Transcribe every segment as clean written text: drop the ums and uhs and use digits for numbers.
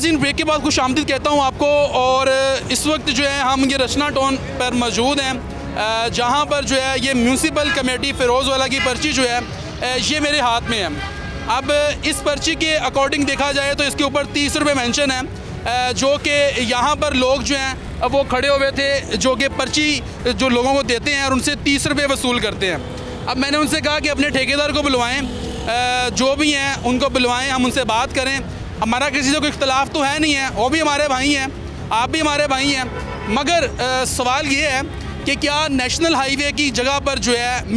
नाज़रीन, ब्रेक के बाद खुशामदीद कहता हूँ आपको। और इस वक्त जो है हम ये रचना टाउन पर मौजूद हैं, जहाँ पर जो है ये म्यूनसिपल कमेटी फ़िरोज़वाला की पर्ची जो है ये मेरे हाथ में है। अब इस पर्ची के अकॉर्डिंग देखा जाए तो इसके ऊपर 30 रुपये मेंशन है, जो कि यहाँ पर लोग जो हैं वो खड़े हुए थे, जो कि पर्ची जो लोगों को देते हैं और उनसे 30 रुपये वसूल करते हैं। अब मैंने उनसे कहा कि अपने ठेकेदार को बुलवाएँ, जो भी हैं उनको बुलवाएँ, हम उनसे बात करें। हमारा किसी से कोई इख्तलाफ तो है नहीं है, वो भी हमारे भाई हैं, आप भी हमारे भाई हैं। मगर सवाल ये है कि क्या नेशनल हाईवे की जगह पर जो है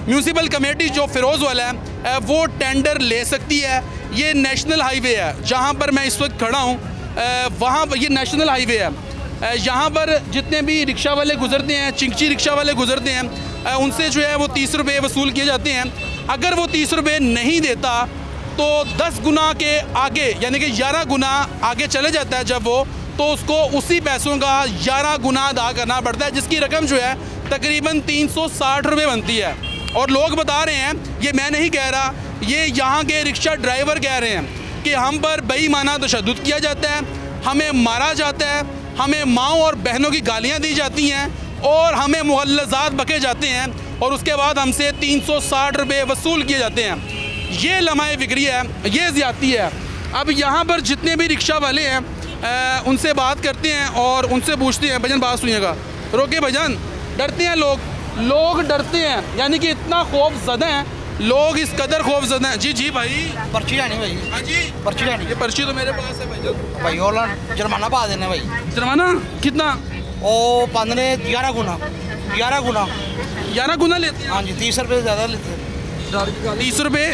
म्यूनसिपल कमेटी जो फ़िरोज़वाला है वो टेंडर ले सकती है? ये नेशनल हाईवे है जहाँ पर मैं इस वक्त खड़ा हूँ, वहाँ पर ये नेशनल हाईवे है। यहाँ पर जितने भी रिक्शा वाले गुज़रते हैं, चिंची रिक्शा वाले गुज़रते हैं, उनसे जो है वो 30 रुपये वसूल किए जाते हैं। अगर वो 30 रुपये नहीं देता तो 10 गुना के आगे यानी कि 11 गुना आगे चले जाता है जब वो, तो उसको उसी पैसों का 11 गुना अदा करना पड़ता है, जिसकी रकम जो है तकरीबन 360 रुपये बनती है। और लोग बता रहे हैं, ये मैं नहीं कह रहा, ये यहाँ के रिक्शा ड्राइवर कह रहे हैं कि हम पर बेईमाना तशद्दुद किया जाता है, हमें मारा जाता है, हमें माँओं और बहनों की गालियाँ दी जाती हैं और हमें मुग़ल्लज़ात बके जाते हैं और उसके बाद हमसे 360 रुपये वसूल किए जाते हैं। ये लम्हा फिक्री है, ये ज़्यादती है। अब यहाँ पर जितने भी रिक्शा वाले हैं उनसे बात करते हैं और उनसे पूछते हैं। भजन बात सुनिएगा, रोके भजन। डरते हैं लोग डरते हैं, यानी कि इतना खौफ ज़दा हैं लोग, इस कदर खौफ ज़दा हैं। जी भाई, पर्ची लानी भाई। हाँ जी, पर्ची लानी। ये पर्ची तो मेरे पास है भाई। और जुर्माना पा देना भाई। जुर्माना कितना? ओ पंद्रह 11 गुना 11 गुना लेते हैं। हाँ जी, 30 रुपये ज़्यादा लेते हैं। 30 रुपये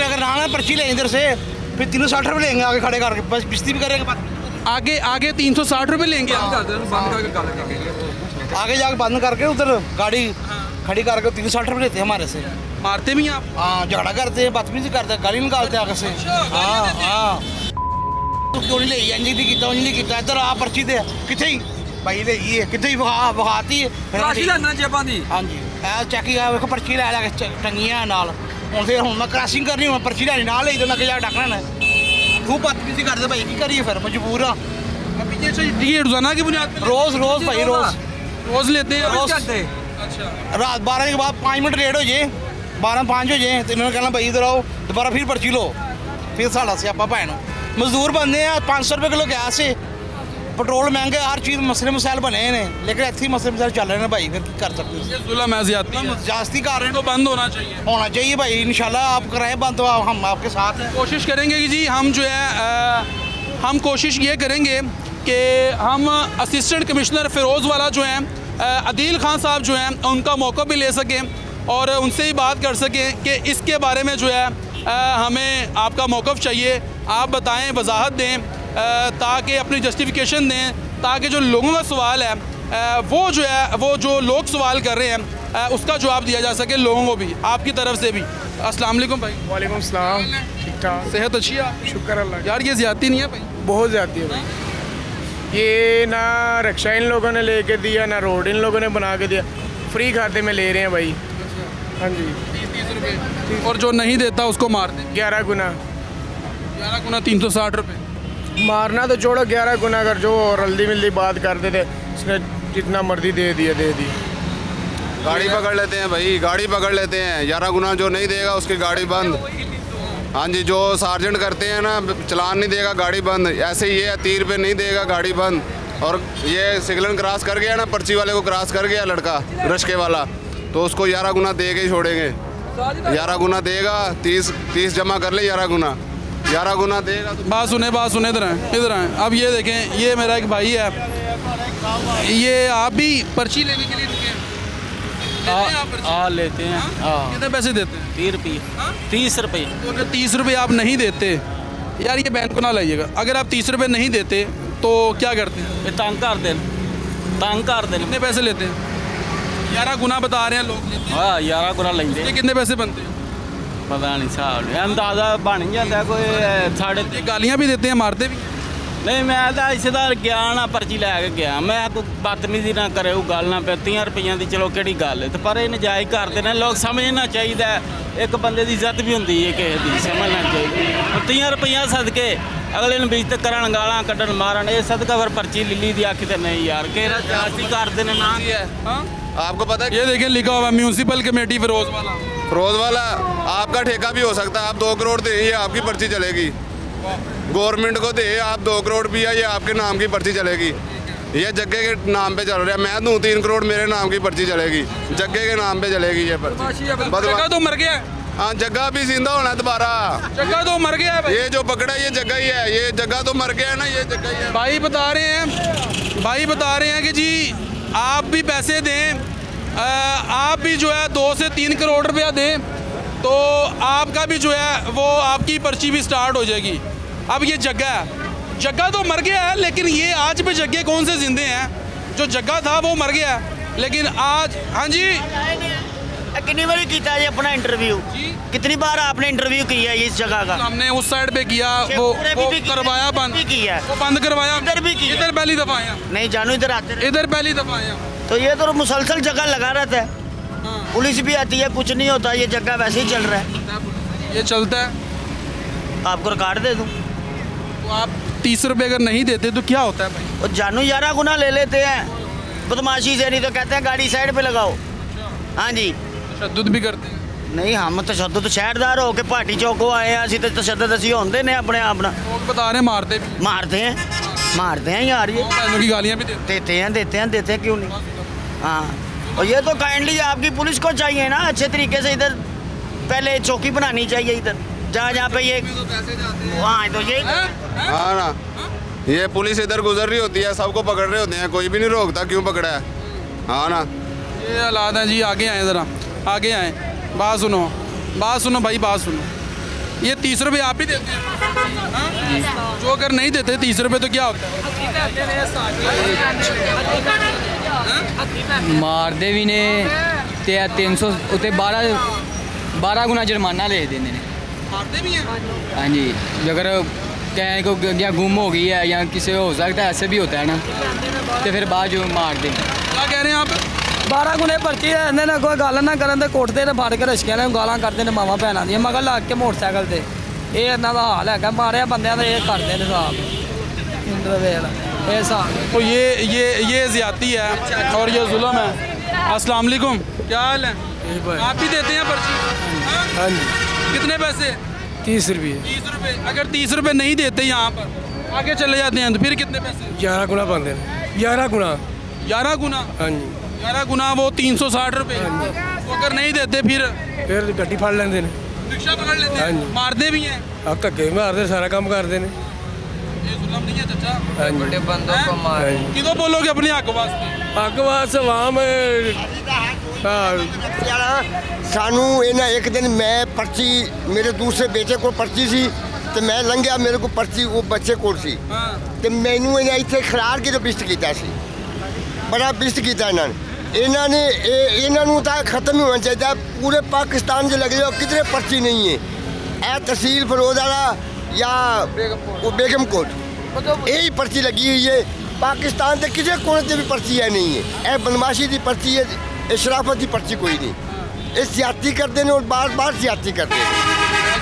अगर ना पर्ची लें इधर से, फिर 360 रुपये लेंगे आगे खड़े करके, बस बिस्ती भी करेंगे। आगे 360 रुपये लेंगे। आगे जाके बंद करके उधर गाड़ी खड़ी करके 360 रुपये लेते हैं हमारे से। मारते भी हैं आप? हाँ, झगड़ा करते हैं, बदतमीजी करते हैं, गाली निकालते हैं आगे से। हाँ तो क्यों नहीं ले इंज नहीं किया, उंज नहीं किया, इधर आ पर्ची दे कितने ही भाई ले कितने ही बहाती है। हाँ जी, चैकिंग वेखो पर्ची लै लै टंगियां नाल। ਹੁਣ ਫਿਰ ਹੁਣ ਮੈਂ ਕ੍ਰਾਸਿੰਗ ਕਰਨੀ, ਹੁਣ ਪਰਚੀ ਲੈਣੀ ਨਾਲ ਲਈ ਤੇ ਮੈਂ ਜਾ ਡਾਕਣਾ ਨਾ खूब बदतमीजी करते भाई, की करिए फिर मजबूर हाँ। ये रोजाना की बुनियाद पे रोज भाई रोज लेते हैं? रोज। अच्छा, रात 12 के बाद 5 मिनट लेट हो जाए, 12:05 हो जाए तो इन्होंने कहना भाई इधर आओ, दोबारा फिर पर्ची लो, फिर साढ़ा स्यापा भैन। मजदूर बनते हैं, 500 रुपये किलो गैस है, पेट्रोल महंगे, हर चीज़ मसले मसाइल बने हैं, लेकिन इतने मसले मसाइल चल रहे हैं भाई, फिर कर सकते हैं। जुल्म है, ज्यादती कर रहे हैं, तो बंद होना चाहिए भाई। इंशाल्लाह आप कराएं बंद, तो हम आपके साथ हैं। कोशिश करेंगे कि जी हम जो है हम कोशिश ये करेंगे कि हम असिस्टेंट कमिश्नर फ़िरोज़वाला जो हैं अदील खान साहब जो हैं उनका मौका भी ले सकें और उनसे ही बात कर सकें कि इसके बारे में जो है हमें आपका मौक़िफ़ चाहिए, आप बताएं, वजाहत दें, ताकि अपनी जस्टिफिकेशन दें, ताकि जो लोगों का सवाल है वो जो है वो जो लोग सवाल कर रहे हैं उसका जवाब दिया जा सके लोगों को भी, आपकी तरफ से भी। अस्सलाम वालेकुम भाई। वालेकुम सलाम। ठीक ठाक, सेहत अच्छी है? शुक्र अल्लाह। यार ये ज़्यादती नहीं है भाई? बहुत ज़्यादती है भाई। ये ना रिक्शा इन लोगों ने लेके दिया, ना रोड इन लोगों ने बना के दिया, फ्री खाते में ले रहे हैं भाई। हाँ जी, 30 रुपये, और जो नहीं देता उसको मार दें 11 गुना 360 रुपये। मारना तो छोड़ो, 11 गुना अगर जो रल्दी मिल्दी बात करते थे, उसने जितना मर्जी दे दिया दे दी। गाड़ी पकड़ लेते हैं भाई, गाड़ी पकड़ लेते हैं, 11 गुना जो नहीं देगा उसकी गाड़ी बंद। हाँ जी, जो सार्जेंट करते हैं ना, चलान नहीं देगा गाड़ी बंद। ऐसे ही है, 30 रुपये नहीं देगा गाड़ी बंद। और ये सिग्नल क्रॉस कर गया ना, पर्ची वाले को क्रॉस कर गया लड़का रश्के वाला, तो उसको 11 गुना दे के ही छोड़ेंगे। 11 गुना देगा, 30 जमा कर ले, 11 गुना देगा। बात सुने इधर आए। अब ये देखें, ये मेरा एक भाई है, ये आप भी पर्ची लेने के लिए रुके हैं? लेते हैं। कितने पैसे देते हैं? 30 रुपये। 30 रुपये। तो अगर 30 रुपये आप नहीं देते, यार ये बैंक को ना लाइएगा, अगर आप 30 रुपये नहीं देते तो क्या करते हैं? तंग कर दें। कितने पैसे लेते हैं? 11 गुना बता रहे हैं लोग लेते हैं। हाँ, 11 गुना लेंगे। ये कितने पैसे बनते हैं? पता नहीं साहब, अंदाजा बन जाता कोई साढ़े। ये गालियाँ भी देते हैं, मारते भी? नहीं, मैं तो रिश्तेदार गया ना, पर्ची लैके गया, मैं कोई बदतमीजी ना करे, गल ना पे 30 रुपये की चलो कि गल है, तो पर ये नजायज़ करते हैं। लोग समझना चाहिए, एक बंदे की इज्जत भी होंगी है, किसी की समझना चाहिए। 30 रुपये सदके ਅਗਲੇ ਨੂੰ ਬੇਇੱਜ਼ਤ ਕਰਨ ਗਾਲਾਂ ਕੱਢਣ ਮਾਰਨ ਇਹ ਸਦਕਾ ਫਿਰ ਪਰਚੀ ਲਿੱਲੀ ਦੀ ਆਖੀ ਤੇ ਨਹੀਂ ਯਾਰ ਕਿਹੜਾ ਜਾਤੀ ਕਰਦੇ ਨੇ ਨਾ है हाँ? आपको पता है ये देखें लिखा हुआ म्यूनसिपल कमेटी फिरोज वाला। फिरोज वाला आपका ठेका भी हो सकता है, आप 2 करोड़ दे ये आपकी पर्ची चलेगी। गवर्नमेंट को दे आप 2 करोड़ भी है, ये आपके नाम की पर्ची चलेगी। ये जग्गे के नाम पे चल रहा है, मैं दूँ 3 करोड़ मेरे नाम की पर्ची चलेगी, जग्गे के नाम पे चलेगी ये पर्ची। जगह तो मर गया है, हाँ जग्गा भी जिंदा होना है दोबारा। जगह तो मर गया है भाई। ये जो पकड़ा ये जगह ही है, ये जगह तो मर गया है ना, ये जगह ही है। भाई बता रहे हैं कि जी आप भी पैसे दें, आप भी जो है 2 से 3 करोड़ रुपया दें तो आपका भी जो है वो आपकी पर्ची भी स्टार्ट हो जाएगी। अब ये जगह तो मर गया है, लेकिन ये आज भी जगह कौन से जिंदे हैं? जो जगह था वो मर गया है, लेकिन आज हाँ जी कितनी बार किया है अपना इंटरव्यू? कितनी बार आपने इंटरव्यू किया है इस जगह का? हमने उस साइड पे किया, वो करवाया बंद, भी किया है, वो बंद करवाया, इधर भी किया, इधर पहली दफा आया, नहीं जानू इधर आते रहे। इधर पहली दफा आया। तो ये तो मुसलसल जगह लगा रहता है, पुलिस भी आती है, कुछ नहीं होता, ये जगह वैसे ही चल रहा है। ये चलता है। आपको रिकॉर्ड दे दूँ? तो आप 30 रुपये अगर नहीं देते तो क्या होता है भाई? और जानू 11 गुना ले लेते हैं बदमाशी से, नहीं तो कहते हैं गाड़ी साइड पे लगाओ। हाँ जी, तशद्दुद भी करते हैं। नहीं हम तशद्दुद शहरदार हो के भाटी चौको आए हैं, असं तो तशद्दुद असी होंदे ने अपने आप ना। लोग बता रहे हैं मारते भी, मारते हैं यार, ये बहनों की गालियाँ भी देते देते हैं क्यों नहीं। हाँ, और ये तो काइंडली आपकी पुलिस को चाहिए ना अच्छे तरीके से इधर पहले चौकी बनानी चाहिए इधर जहाँ पे ये हाँ तो ये हाँ ना, ये पुलिस इधर गुजर रही होती है, सबको पकड़ रहे होते हैं, कोई भी नहीं रोकता क्यों पकड़ा है। हाँ ना, ये हालात हैं जी। आगे आए ज़रा, आगे आए, बात सुनो भाई, बात सुनो। ये 30 रुपये आप ही देते हैं हाँ? जो अगर नहीं देते 30 रुपये तो क्या होता है? ਮਾਰਦੇ ਵੀ ਨੇ ਤੇ 300 ਉਤੇ 12 ਗੁਣਾ जुर्माना ले देंगे ने। मारते भी हैं। हाँ जी, अगर कहीं को या गुम हो गई है या किसी हो सकता है, ऐसे भी होता है ना, तो फिर बाद जो मार दें। क्या कह रहे हैं आप? 12 ਗੁਣੇ ਪਰਚੀ ਲੈਂਦੇ ਨੇ, ਕੋਈ ਗੱਲ ਨਾ ਕਰਨ ਤੇ ਕੁੱਟਦੇ ਤੇ ਫੜ ਕੇ ਰਸ਼ਕਿਆਂ ਨੇ ਗਾਲਾਂ ਕੱਢਦੇ ਨੇ ਮਾਵਾਂ ਭੈਣਾਂ ਦੀਆਂ ਮਗਰ ਲੱਗ ਕੇ ਮੋਟਰਸਾਈਕਲ ਤੇ। ਇਹ ਇਹਨਾਂ ਦਾ ਹਾਲ ਹੈਗਾ, ਮਾਰਿਆ ਬੰਦਿਆਂ ਦਾ ਇਹ ਕਰਦੇ ਨੇ ਹਿਸਾਬ ਇੰਦਰ ਵੇਲ ਇਹ ਹਿਸਾਬ। तो ये ज़्यादती है और ये जुल्म है। अस्सलाम वालेकुम, क्या हाल है? आप भी देते हैं पर्ची? हाँ जी, कितने पैसे? 30 रुपये। 30 रुपये। अगर 30 रुपये नहीं देते यहाँ पर आगे चले जाते हैं तो फिर कितने पैसे? 11 गुना पाते हैं, 11 गुना। 11 गुना। हाँ जी, 11 गुना वो 360 रुपये। तो अगर नहीं देते फिर ਗੱਡੀ ਫੜ ਲੈਂਦੇ ਨੇ। रिक्शा पकड़ लेते हैं, हाँ जी। मारते भी हैं। ਆ ਧੱਕੇ ਮਾਰਦੇ ਸਾਰਾ ਕੰਮ ਕਰਦੇ ਨੇ। ये जुल्म नहीं है चाचा? हाँ जी, बंदों को मार। हाँ जी। किदों बोलोगे अपने हक वास्ते? ਅੱਗਵਾਸ ਆਵਾਮ ਹਾਂ ਸਾਨੂੰ ਇਹਨਾਂ ਇੱਕ ਦਿਨ ਮੈਂ ਪਰਚੀ ਮੇਰੇ ਦੂਸਰੇ ਬੇਟੇ ਕੋਲ ਪਰਚੀ ਸੀ ਤੇ ਮੈਂ ਲੰਘਿਆ, ਮੇਰੇ ਕੋਲ ਪਰਚੀ ਉਹ ਬੱਚੇ ਕੋਲ ਸੀ हाँ। ਤੇ ਮੈਨੂੰ ਇਹਨਾਂ ਇੱਥੇ ਖਿਲਾਰ ਕੇ ਬਿਸਤ ਕੀਤਾ ਸੀ, ਬੜਾ ਬਿਸਤ ਕੀਤਾ ਇਹਨਾਂ ਨੇ ਇਹਨਾਂ ਨੂੰ ਤਾਂ ਖਤਮ ਹੀ ਹੋਣਾ ਚਾਹੀਦਾ। ਪੂਰੇ ਪਾਕਿਸਤਾਨ 'ਚ ਲੱਗ ਜਾਓ ਕਿਧਰੇ ਪਰਚੀ ਨਹੀਂ ਹੈ। ਇਹ ਤਹਿਸੀਲ ਫਿਰੋਜ਼ ਵਾਲਾ ਜਾਂ ਉਹ ਬੇਗਮਕੋਟ ਇਹੀ ਪਰਚੀ ਲੱਗੀ ਹੋਈ ਹੈ। ਪਾਕਿਸਤਾਨ ਦੇ ਕਿਸੇ ਕੋਨੇ 'ਤੇ ਵੀ ਪਰਚੀ ਹੈ ਨਹੀਂ ਹੈ। ਇਹ ਬਦਮਾਸ਼ੀ ਦੀ ਪਰਚੀ ਹੈ, ਇਹ ਸ਼ਰਾਫਤ ਦੀ ਪਰਚੀ ਕੋਈ ਨਹੀਂ। ਇਹ ਸਿਆਤੀ ਕਰਦੇ ਨੇ ਔਰ ਬਾਰ-ਬਾਰ ਸਿਆਤੀ ਕਰਦੇ ਨੇ।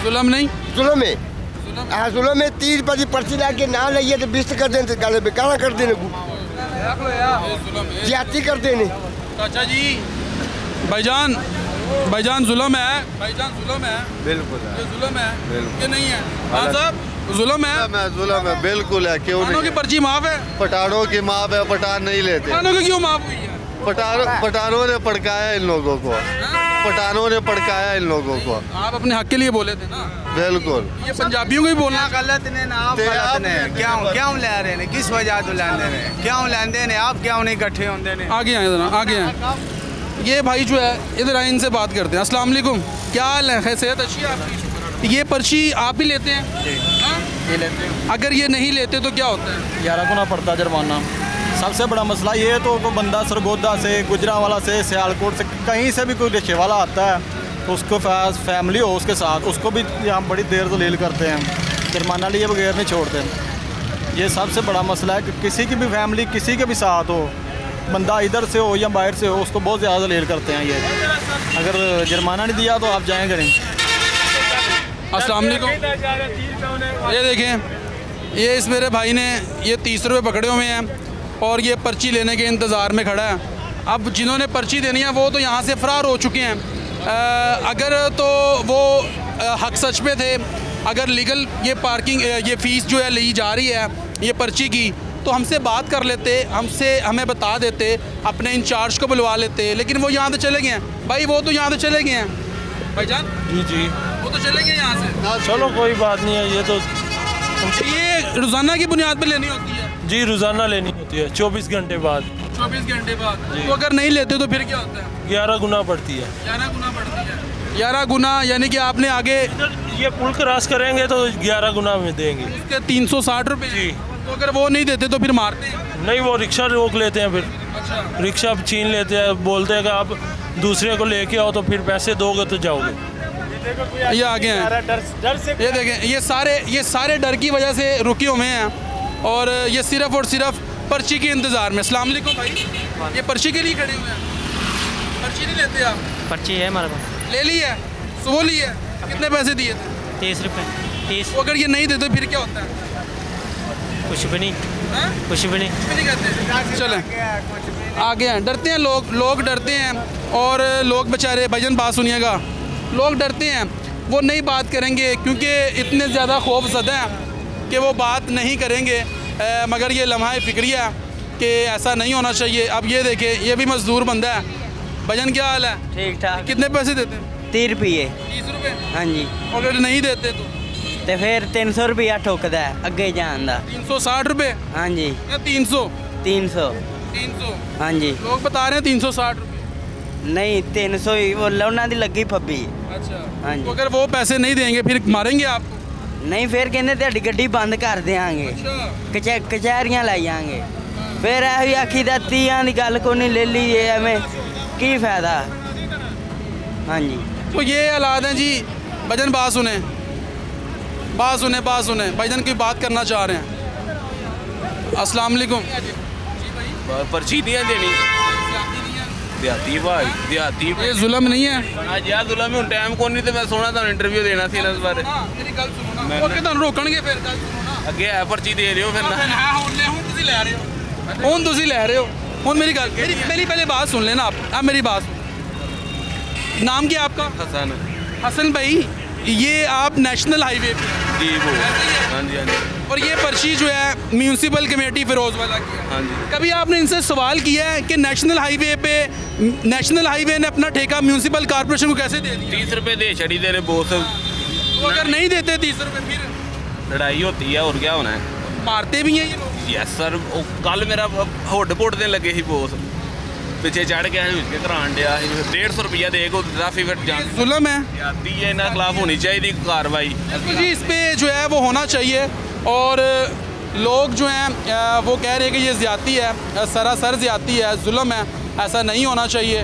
जुल्म नहीं? ਜ਼ੁਲਮ ਹੈ, ਇਹ ਜ਼ੁਲਮ ਹੈ। 30 ਰੁਪਏ ਦੀ ਪਰਚੀ ਲੈ ਕੇ ਨਾ ਲਈਏ ਤੇ ਬਿਸਤ ਕਰਦੇ ਨੇ ਤੇ ਗੱਲ ਬੇਕਾਰਾ ਕਰਦੇ ਨੇ, ਸਿਆਤੀ ਕਰਦੇ ਨੇ। चाचा जी, भाईजान जुल्म है, भाईजान जुल्म है। बिल्कुल ये जुल्म है बिल्कुल। ये नहीं है हाँ साहब, जुल्म है। जुल्म है, बिल्कुल है, क्यों पठानों की पर्ची माफ है? पठानों की माफ है, पठान नहीं लेते। पठानों की क्यों माफ हुई है? पठानों ने पड़काया इन लोगों को, पठानों ने पड़काया इन लोगों को। आप अपने हक के लिए बोले थे ना? बिल्कुल। ये पंजाबियों को ही बोलना गलत ने ना आप ते गलत आप ने क्यों ले रहे ने, किस वजह तो लेंदे ने, क्यों लेंदे ने, आप क्यों नहीं इकट्ठे होंदे ने? आगे आए जरा, आगे आए। ये भाई जो है इधर आए, इनसे बात करते हैं। अस्सलाम वालेकुम, क्या हाल है? सेहत अच्छी है आपकी? ये पर्ची आप ही लेते हैं? हाँ? ये लेते हैं, अगर ये नहीं लेते तो क्या होता है? 11 गुना पड़ता जुर्माना। सबसे बड़ा मसला ये है तो कोई बंदा सरगोदा से, गुजरांवाला से, सियालकोट से, कहीं से भी कोई रिक्शे वाला आता है तो उसको फैमिली हो उसके साथ, उसको भी यहाँ बड़ी देर दलील करते हैं, जुर्माना लिए बगैर नहीं छोड़ते। ये सबसे बड़ा मसला है कि किसी की भी फैमिली किसी के भी साथ हो, बंदा इधर से हो या बाहर से हो, उसको बहुत ज़्यादा दलील करते हैं। ये अगर जुर्माना नहीं दिया तो आप जाएँ करें। अस्सलाम वालेकुम, ये देखें ये इस मेरे भाई ने ये 30 रुपये पकड़े हुए हैं और ये पर्ची लेने के इंतज़ार में खड़ा है। अब जिन्होंने पर्ची देनी है वो तो यहाँ से फ़रार हो चुके हैं। अगर तो वो हक सच पे थे, अगर लीगल ये पार्किंग ये फ़ीस जो है ली जा रही है ये पर्ची की, तो हमसे बात कर लेते, हमें बता देते, अपने इंचार्ज को बुलवा लेते, लेकिन वो यहाँ से चले गए हैं। भाई वो तो यहाँ से चले गए हैं भाईजान, जी वो तो चले गए यहाँ से। चलो कोई बात नहीं है, ये तो ये रोज़ाना की बुनियाद पर लेनी होती है जी रोज़ाना लेनी होती है 24 घंटे बाद। 24 घंटे बाद। तो अगर नहीं लेते तो फिर क्या होता है? 11 गुना पड़ती है। 11 गुना पड़ती है। 11 गुना यानी कि आपने आगे ये पुल क्रॉस करेंगे तो 11 गुना में देंगे। उसके 360 रुपये जी। तो अगर वो नहीं देते तो फिर मारते हैं? नहीं, वो रिक्शा रोक लेते हैं, फिर अच्छा। रिक्शा छीन लेते हैं, बोलते हैं कि आप दूसरे को लेके आओ तो फिर पैसे दोगे तो जाओगे। ये आगे हैं, डर से ये देखें, ये सारे डर की वजह से रुके हुए हैं और ये सिर्फ और सिर्फ पर्ची के इंतज़ार में। अस्सलाम वालेकुम भाई, ये पर्ची के लिए खड़े हुए हैं? पर्ची नहीं लेते आप? पर्ची है हमारे पास। ले ली है? सुबह ली है? कितने पैसे दिए थे? 30 रुपये। 30। तो अगर ये नहीं देते फिर क्या होता है? कुछ भी नहीं, हाँ? कुछ भी नहीं। कुछ भी नहीं कहते। चलें आगे हैं, डरते हैं लोग डरते हैं और लोग बेचारे, भाईजान बात सुनिएगा, लोग डरते हैं, वो नहीं बात करेंगे क्योंकि इतने ज़्यादा खौफज़दा हैं कि वो बात नहीं करेंगे। मगर ये लम्हा फ़िक्रिया कि ऐसा नहीं होना चाहिए। अब ये देखें, ये भी मज़दूर बंदा है। भाईजान क्या हाल है? ठीक ठाक। कितने पैसे देते हैं? 30 रुपये। 30 रुपये? हाँ जी। और अगर नहीं देते तो फिर 300 रुपया ठोकदा है अगे जान दा। 360 रुपये? हाँ जी। या 300? 300। 300? हाँ जी। लोग बता रहे हैं 360 रुपये। नहीं 300 ही, वो लौना दी लगी फब्बी। अच्छा। हाँ जी। तो अगर वो पैसे नहीं देंगे फिर मारेंगे आपको? नहीं, फिर कहते तेरी गड्डी बंद कर देंगे, अच्छा। कचहरियाँ लाई जाएंगे। फिर ऐसी आखी दा 30 की गल को नहीं ले ली एवं की फायदा। हाँ जी। तो ये हालात हैं जी। भाईजान बात सुने, भाईजान की बात करना चाह रहे हैं। अस्सलाम वालेकुम। पर्ची नहीं है देनी, देहाती भाई देहाती ये जुल्म नहीं है? आज यार जुल्म में टाइम को नहीं, तो मैं सोना था इंटरव्यू देना सी इस बारे। मेरी गल सुनो ना, ओके ਤੁਹਾਨੂੰ ਰੋਕਣਗੇ ਫਿਰ ਗੱਲ ਸੁਣੋ ਨਾ। ਅੱਗੇ ਹੈ पर्ची दे रहे हो फिर ना। ਹੁਣ ਤੁਸੀਂ ਲੈ ਰਹੇ ਹੋ, ਹੁਣ मेरी गल, मेरी पहले बात सुन लेना आप मेरी बात सुन। नाम क्या आपका? हसन। हसन भाई, ये आप नेशनल हाईवे पे हैं? जी वो। हाँ जी हाँ जी। और ये पर्ची जो है म्यूनसिपल कमेटी फिरोजवाला की है। हाँ जी। कभी आपने इनसे सवाल किया है कि नेशनल हाईवे ने अपना ठेका म्यूनसिपल कॉर्पोरेशन को कैसे दे दिया? 30 रुपये दे छड़ी दे रहे बोस। तो अगर नहीं देते 30 रुपये फिर लड़ाई होती है, और क्या होना है? मारते भी हैं ये लोग? यस सर, कल मेरा हुड पुट देन लगे ही बोस, पिछे चढ़ के उसके करान दिया 150 रुपया दे को काफ़ी फिर जान जुल्म है। जाती है, इन्हें खिलाफ होनी चाहिए कार्रवाई जी। इस पे जो है वो होना चाहिए और लोग जो हैं वो कह रहे हैं कि ये ज़्यादती है, सरासर ज़्यादती है, जुल्म है, ऐसा नहीं होना चाहिए।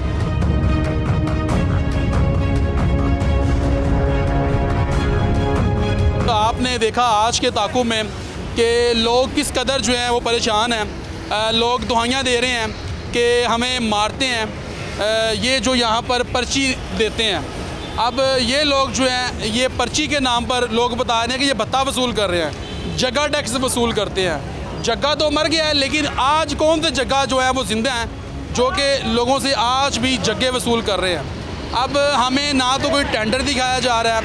तो आपने देखा आज के ताक़ुब में कि लोग किस कदर जो हैं वो परेशान हैं। लोग दुआइयाँ दे रहे हैं कि हमें मारते हैं, ये जो यहाँ पर पर्ची देते हैं। अब ये लोग जो हैं ये पर्ची के नाम पर लोग बता रहे हैं कि ये भत्ता वसूल कर रहे हैं, जगह टैक्स वसूल करते हैं। जगह तो मर गया है, लेकिन आज कौन से जगह जो है वो ज़िंदा हैं जो कि लोगों से आज भी जगह वसूल कर रहे हैं। अब हमें ना तो कोई टेंडर दिखाया जा रहा है,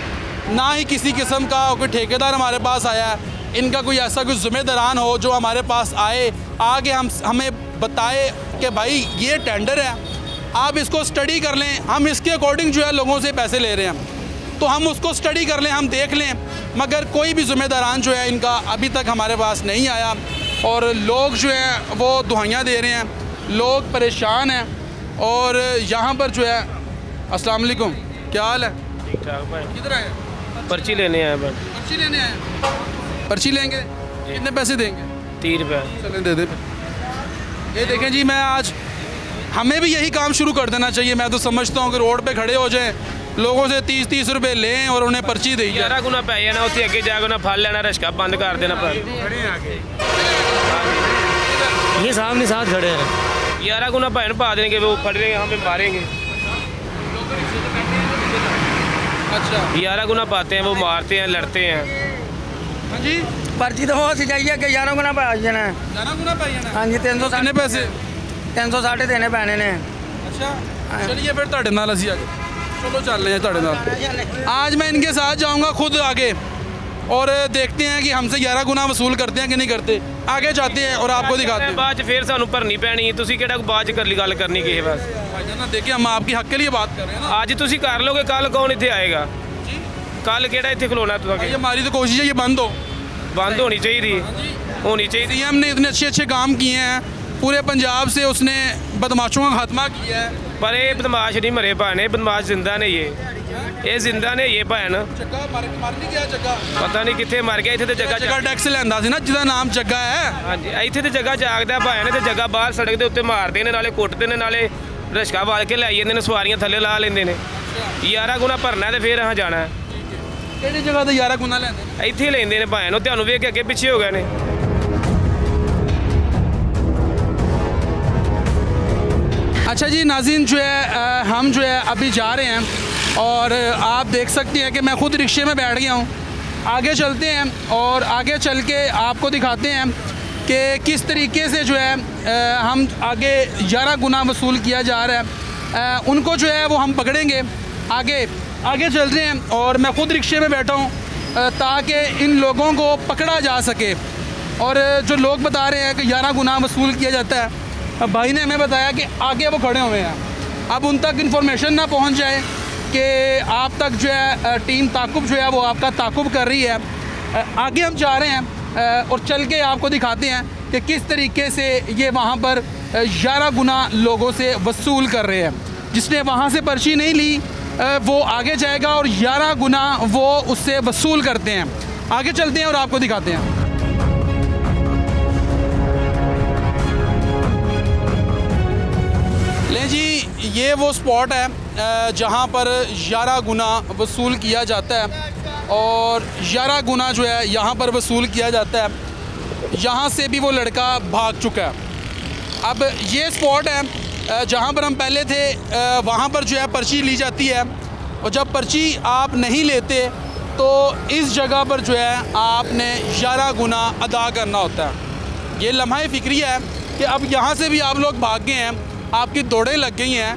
ना ही किसी किस्म का कोई ठेकेदार हमारे पास आया है। इनका कोई ऐसा कोई ज़िम्मेदारान हो जो हमारे पास आए, आगे हमें बताए कि भाई ये टेंडर है, आप इसको स्टडी कर लें, हम इसके अकॉर्डिंग जो है लोगों से पैसे ले रहे हैं, तो हम उसको स्टडी कर लें, हम देख लें। मगर कोई भी ज़िम्मेदारान जो है इनका अभी तक हमारे पास नहीं आया और लोग जो हैं वो दुआइयाँ दे रहे हैं, लोग परेशान हैं। और यहाँ पर जो है, अस्सलाम वालेकुम, क्या हाल है? ठीक ठाक भाई। किधर आए? पर्ची लेने आए बस। पर्ची लेने आए? पर्ची लेंगे? कितने पैसे देंगे? 30 रुपये। चलें दे दे। ये देखें जी, मैं आज हमें भी यही काम शुरू कर देना चाहिए। मैं तो समझता हूँ कि रोड पे खड़े हो जाएं, लोगों से 30-30 रुपये लें और उन्हें पर्ची दें। 11 गुना पै जाना, उत्थे अगे जाके उन्हें फल लेना, रिक्शा बंद कर देना। ये सामने साथ खड़े हैं। 11 गुना भैन पा देंगे, वो फड़ेंगे, हमें मारेंगे। अच्छा। 11 गुना पाते हैं, वो मारते हैं, लड़ते हैं। हाँ जी। पर्ची तो हो चाहिए कि 11 गुना पाई जाना है। 11 गुना पाई जाना हाँ जी 300 कितने पैसे 360 देने पैने ने। अच्छा चलिए फिर ਤੁਹਾਡੇ ਨਾਲ ਅਸੀਂ आगे चलो चल रहे हैं ਤੁਹਾਡੇ ਨਾਲ। आज मैं इनके साथ जाऊंगा खुद आगे और देखते हैं कि हमसे 11 गुना वसूल करते हैं कि नहीं करते। आगे जाते हैं और आपको दिखाते हैं। ਬਾਅਦ ਚ ਫਿਰ ਸਾਨੂੰ ਭਰਨੀ ਪੈਣੀ ਹੈ। ਤੁਸੀਂ ਕਿਹੜਾ ਬਾਅਦ ਚ ਕਰ ਗੱਲ ਕਰਨੀ ਕਿਸੇ ਬਸ। भाईजान ना देखिए हम आपके हक के लिए बात कर रहे हैं ना। ਅੱਜ ਤੁਸੀਂ ਕਰ ਲੋਗੇ ਕੱਲ ਕੌਣ ਇੱਥੇ ਆਏਗਾ ਕੱਲ ਕਿਹੜਾ ਇੱਥੇ ਖਲੋਣਾ ये ਤੁਹਾਡੇ हमारी तो कोशिश है ये बंद हो। ਬੰਦ ਹੋਣੀ ਚਾਹੀਦੀ ਹੋਣੀ ਚਾਹੀਦੀ। सीएम ने इतने अच्छे अच्छे काम किए हैं पूरे पंजाब से उसने बदमाशों का खात्मा किया है। ਪਰ ਇਹ ਬਦਮਾਸ਼ ਨਹੀਂ ਮਰੇ ਭਾਣੇ ਬਦਮਾਸ਼ ਜ਼ਿੰਦਾ ਨੇ ਇਹ ਜ਼ਿੰਦਾ ਨੇ ਇਹ ਭੈਣ जग्गा मर नहीं गया जग्गा ਪਤਾ ਨਹੀਂ ਕਿੱਥੇ ਮਰ ਗਿਆ ਇੱਥੇ ਤੇ ਜਗ੍ਹਾ जगह टैक्स लेंदा सी ना जिहदा नाम जग्गा है। ਹਾਂਜੀ ਇੱਥੇ ਤੇ ਜਗ੍ਹਾ ਜਾਗਦਾ ਭੈਣ ਤੇ ਜਗ੍ਹਾ ਬਾਹਰ ਸੜਕ ਦੇ ਉੱਤੇ ਮਾਰਦੇ ਨੇ ਨਾਲੇ ਕੁੱਟਦੇ ਨੇ ਨਾਲੇ ਰਸ਼ਕਾ ਵਾਲ ਕੇ ਲੈ ਜਾਂਦੇ ਨੇ ਸਵਾਰੀਆਂ ਥੱਲੇ ਲਾ ਲੈਂਦੇ ਨੇ 11 ਗੁਣਾ ਭਰਨਾ ਤੇ ਫਿਰ ਹਾਂ ਜਾਣਾ ਕਿਹੜੀ ਜਗ੍ਹਾ ਤੇ 11 ਗੁਣਾ ਲੈਂਦੇ ਇੱਥੇ ਹੀ ਲੈਂਦੇ ਨੇ ਭੈਣ ਉਹ ਤੁਹਾਨੂੰ ਵੇਖ ਕੇ ਅੱਗੇ ਪਿੱਛੇ ਹੋ ਗਏ ਨੇ। अच्छा जी नाज़रीन जो है हम जो है अभी जा रहे हैं और आप देख सकते हैं कि मैं ख़ुद रिक्शे में बैठ गया हूँ। आगे चलते हैं और आगे चल के आपको दिखाते हैं कि किस तरीके से जो है हम आगे 11 गुना वसूल किया जा रहा है। उनको जो है वो हम पकड़ेंगे। आगे चल रहे हैं और मैं ख़ुद रिक्शे में बैठा हूँ ताकि इन लोगों को पकड़ा जा सके। और जो लोग बता रहे हैं कि 11 गुना वसूल किया जाता है, भाई ने हमें बताया कि आगे वो खड़े हुए हैं। अब उन तक इन्फॉर्मेशन ना पहुंच जाए कि आप तक जो है टीम ताकुब जो है वो आपका ताकुब कर रही है। आगे हम जा रहे हैं और चल के आपको दिखाते हैं कि किस तरीके से ये वहाँ पर 11 गुना लोगों से वसूल कर रहे हैं। जिसने वहाँ से पर्ची नहीं ली वो आगे जाएगा और 11 गुना वो उससे वसूल करते हैं। आगे चलते हैं और आपको दिखाते हैं। ले जी ये वो स्पॉट है जहाँ पर 11 गुना वसूल किया जाता है और 11 गुना जो है यहाँ पर वसूल किया जाता है। यहाँ से भी वो लड़का भाग चुका है। अब ये स्पॉट है जहाँ पर हम पहले थे वहाँ पर जो है पर्ची ली जाती है और जब पर्ची आप नहीं लेते तो इस जगह पर जो है आपने 11 गुना अदा करना होता है। ये लम्हा फ़िक्री है कि अब यहाँ से भी आप लोग भाग गए हैं, आपकी दौड़ें लग गई हैं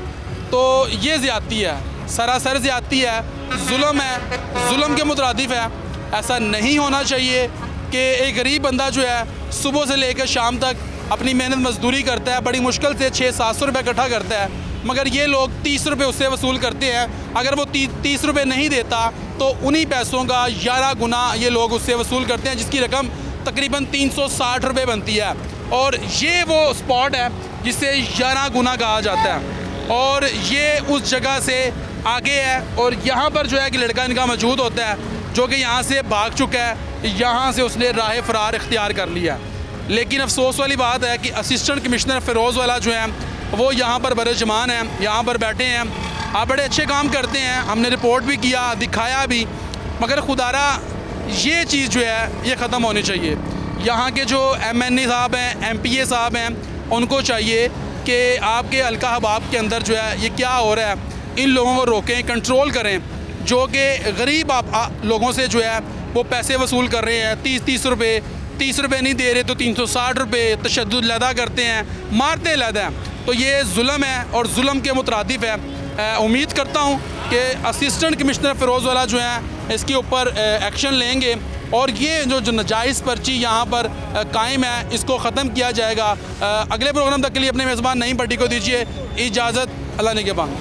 तो ये ज़्यादती है, सरासर ज़्यादती है, जुल्म है, जुल्म के मुतरादिफ है। ऐसा नहीं होना चाहिए कि एक गरीब बंदा जो है सुबह से लेकर शाम तक अपनी मेहनत मजदूरी करता है, बड़ी मुश्किल से 600-700 रुपये इकट्ठा करता है, मगर ये लोग 30 रुपये उससे वसूल करते हैं। अगर वो 30 रुपये नहीं देता तो उन्हीं पैसों का 11 गुना ये लोग उससे वसूल करते हैं, जिसकी रकम तकरीबन 360 रुपये बनती है। और ये वो स्पॉट है जिसे 11 गुना कहा जाता है और ये उस जगह से आगे है। और यहाँ पर जो है कि लड़का इनका मौजूद होता है जो कि यहाँ से भाग चुका है, यहाँ से उसने राह फ़रार इख्तियार कर लिया। लेकिन अफसोस वाली बात है कि असिस्टेंट कमिश्नर फ़िरोज़ वाला जो है वो यहाँ पर बरजमान हैं, यहाँ पर बैठे हैं। आप बड़े अच्छे काम करते हैं, हमने रिपोर्ट भी किया, दिखाया भी, मगर खुदारा ये चीज़ जो है ये ख़त्म होनी चाहिए। यहाँ के जो MNA साहब हैं, MPA साहब हैं, उनको चाहिए कि आपके हल्का हबाब के अंदर जो है ये क्या हो रहा है, इन लोगों को रोकें, कंट्रोल करें। जो कि गरीब लोगों से जो है वो पैसे वसूल कर रहे हैं 30 रुपये, 30 रुपये नहीं दे रहे तो 360 रुपये तशद्दुद लदा करते हैं, मारते लदा हैं। तो ये जुल्म है और जुल्म के मुतरादिफ है। उम्मीद करता हूँ कि असिस्टेंट कमिश्नर फ़िरोज़ वाला जो है इसके ऊपर एक्शन लेंगे और ये जो नाजायज़ पर्ची यहाँ पर कायम है इसको ख़त्म किया जाएगा। अगले प्रोग्राम तक के लिए अपने मेज़बान नईम पट्टी को दीजिए इजाज़त। अल्लाह निगहबान।